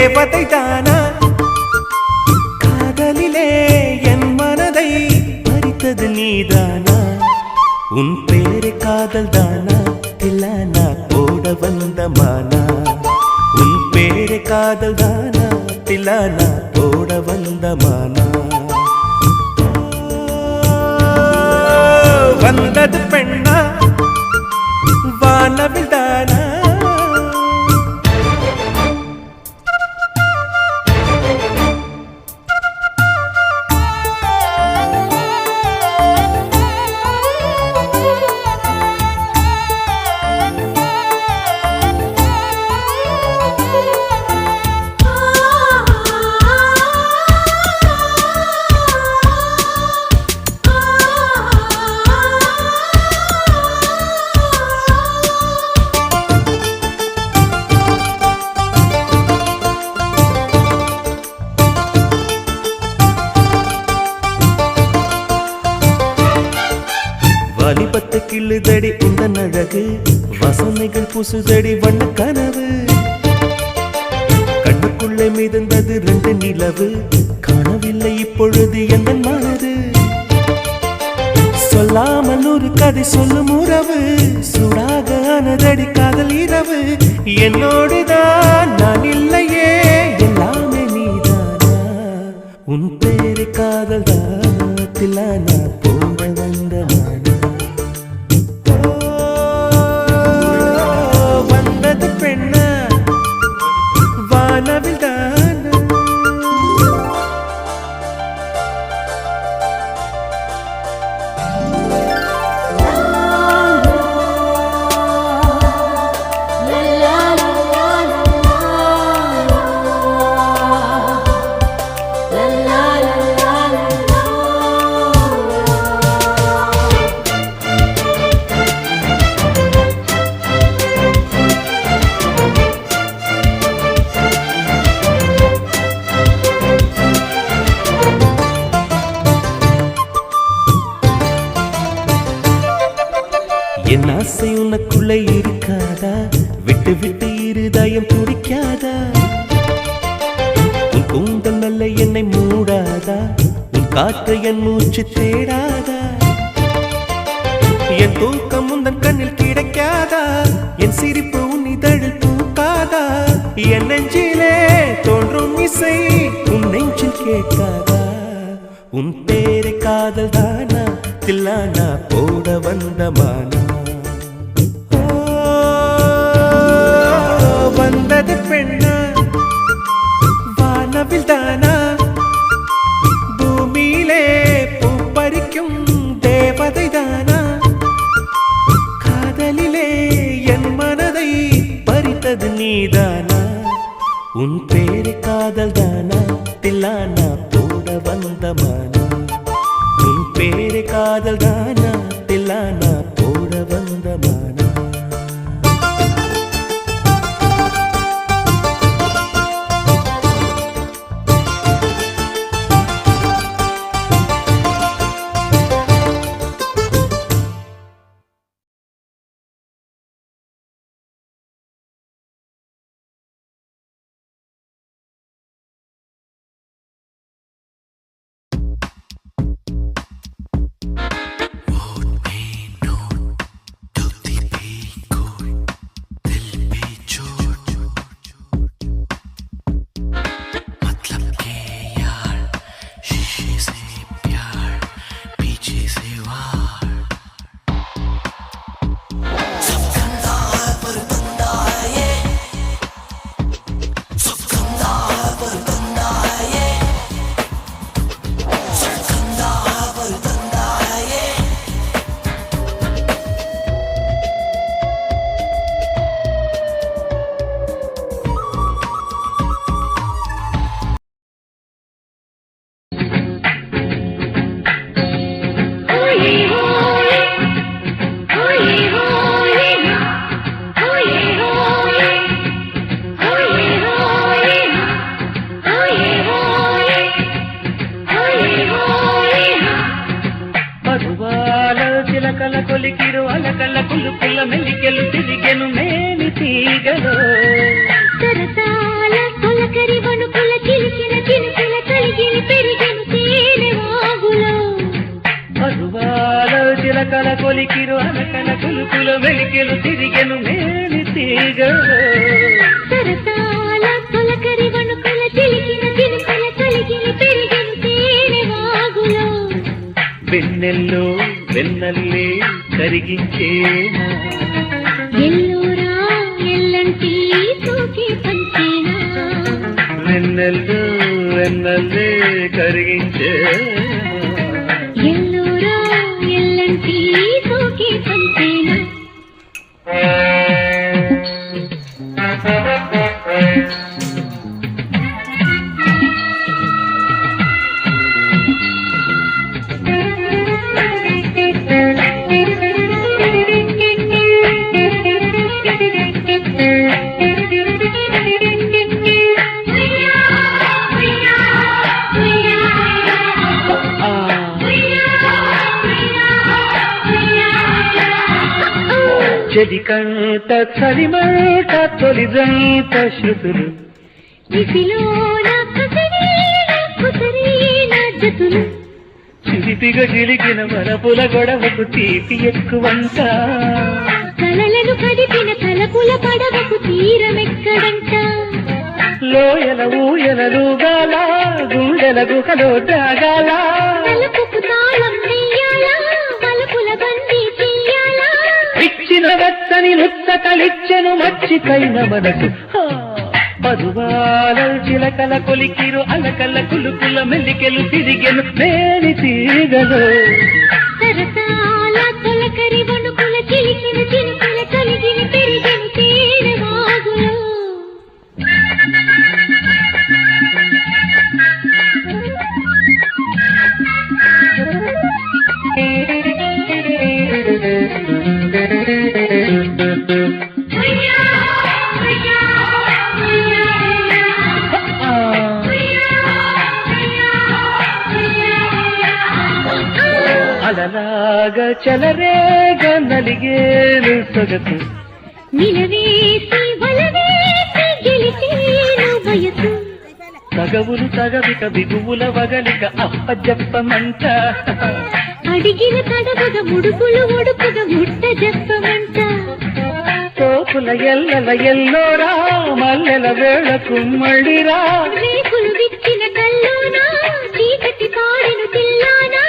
தேவதை தானா காதலிலே என் மனதை பறித்தது நீதானா உன் பேரு காதல் தானா தில்லானா போட வந்த மானா உன் பேரு காதல் தானா தில்லானா போட வந்த மானா வந்தது பெண்ணா வானவில் தானா வாலிபத்தை கிள்ளுதடி இந்த அழகு வசனைகள் புசுதடி வண்ண கனவு கண்ணுக்குள்ளே மிதந்தது 2 நிலவு காணவில்லை இப்பொழுது எந்த மனது சொல்லாமல் ஒரு கதை சொல்லும் உறவு சூடாக ஆனதடி காதல் இரவு என்னோடுதான் நான் இல்லையே எல்லாமே நீதானா உன் பேரு காதல் தானா போட வந்த மானா வானவில் தானா என் ஆசை உனக்குள்ளே இருக்காதா விட்டு விட்டு இருதயம் துடிக்காதா உன் கூந்தல் நல்ல என்னை மூடாதா உன் காற்று என் மூச்சு தேடாதா என் தூக்கம் உந்தன் கண்ணில் கிடைக்காதா என் சிரிப்பு உன் இதழில் பூக்காதா என் நெஞ்சிலே தோன்றும் இசை உன் நெஞ்சில் கேட்காதா உன் பேரு காதல் தானா தில்லானா போட வந்த மானா வந்தது பெண்ணா வானவில் தானா பூமியிலே பூ பறிக்கும் தேவதை தானா காதலிலே என் மனதை பறித்தது நீதானா உன் பேரு காதல் தானா தில்லானா போட வந்த மானா உன் பேரு காதல் தானா தில்லானா போட வந்த மானா కొలికిరు అలకల కులు పుల్ల మెలికెలు తిరిగెను మేని తీగలో సరసాల తొలకరి చిలకల కొలికిరు అలకల కులుకుల మెలికెలు తిరిగెను మేలి తీగలో సరసాల తొలకరి వణుకుల చిలికిన చిలుకల కలిగిన పెరిగెను తేనె వాగులో వెన్నెల్లో వెన్నల్లే కరిగించేనా ఎల్లోరా ఎల్లంటి సోకి పంచేనా వెన్నెల్లో వెన్నల్లే కరిగించేనా ఎల్లోరా ఎల్లంటి సోకి పంచేనా చెడికంట చలిమంట తొలిదంత శృతులు నిసిలోన కసరీన కుసరీన జతులు చిలిపిగా చిలికిన మనపుల గొడవకు తీపి ఎక్కువంట కలలను కదిపిన తలపుల పడవకు తీరమెక్కడంట లోయల ఊయలలుగాల గుండెల గుహలో త్రాగాల తలపుకు తాళం వెయ్యాలా తలుపుల బందీ చెయ్యాలా ఇచ్చిన వెచ్చని నుచ్చటలిచ్చెను మచ్చికైన మనసు పదువాల చిలకల కొలికిరు అలకల కులుకుల మెలికెలు తిరిగెను మేని తీగలో సరసాల తొలకరి వణుకుల చిలికిన చిలుకల కలిగిన పెరిగెను తేనె వాగులో అలలాగా చెలరేగ నలిగేను సొగసు నిలవేసి వలవేసి గెలిచేను వయసు తగవులు తగవిక బిగువుల వగలిక అప్పజెప్పమంట అడిగిన తడవగ ముడుపులు ఉడుపుగా ముట్ట చెప్పమంట తోపుల ఎల్లల ఎల్లోరా మల్లెల వేళకు మళ్ళిరా రేకులు విచ్చిన కల్లోనా చీకటి పాడెను తిల్లానా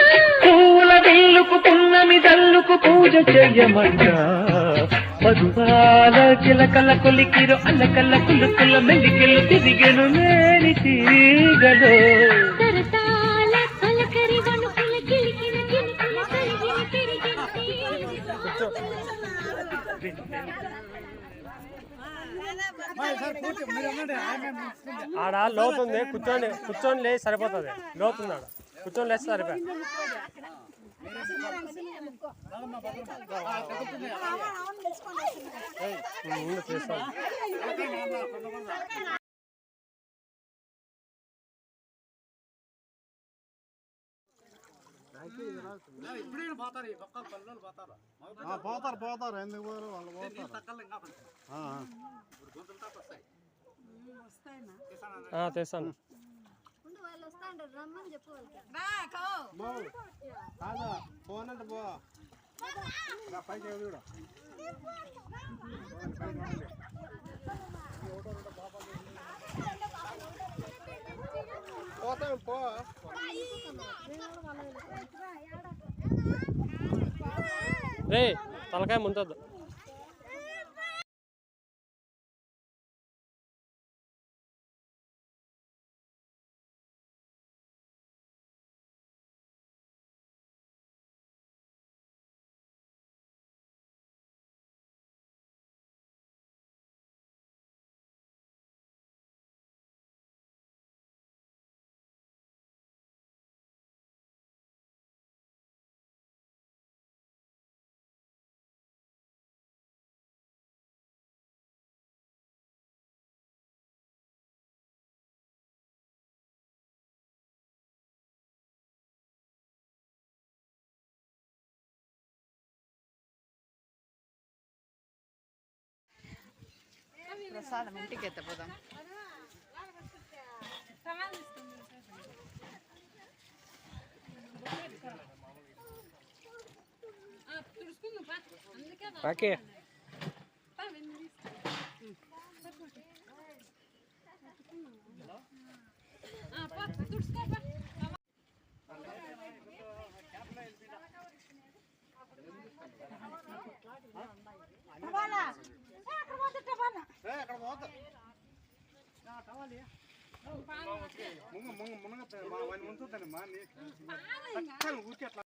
పూల బిల్లుకు పున్నమి దల్లుకు పూజ చెయ్యమంట పదువాల చిలకల కొలికిరు అల్లకల్ల కులుకుల మెలికెలు తిరిగెను మేని తీగలో సరసాల తొలకరి వణుకుల చిలికిన చిలుకల కలిగిన పెరిగిన ఆడ లోతుంది కూర్చొని లేచి సరిపోతుంది లోతుంది ఆడ కూర్చొని లేచి సరిపోయి చేస్తాను పోతారు ఎందుకు పోరు వాళ్ళు పోతారు తెస్తాను ఫోన్ అంటే పో పైకి కూడా పోతాం పో రే తలకాయ ముంచొద్దు ప్రసాదం ఇంటికి ఎత్తపోదాం. ఓకే అక్కడ పోతా మునగ ముంచుతాను మా ఊరికి అట్లా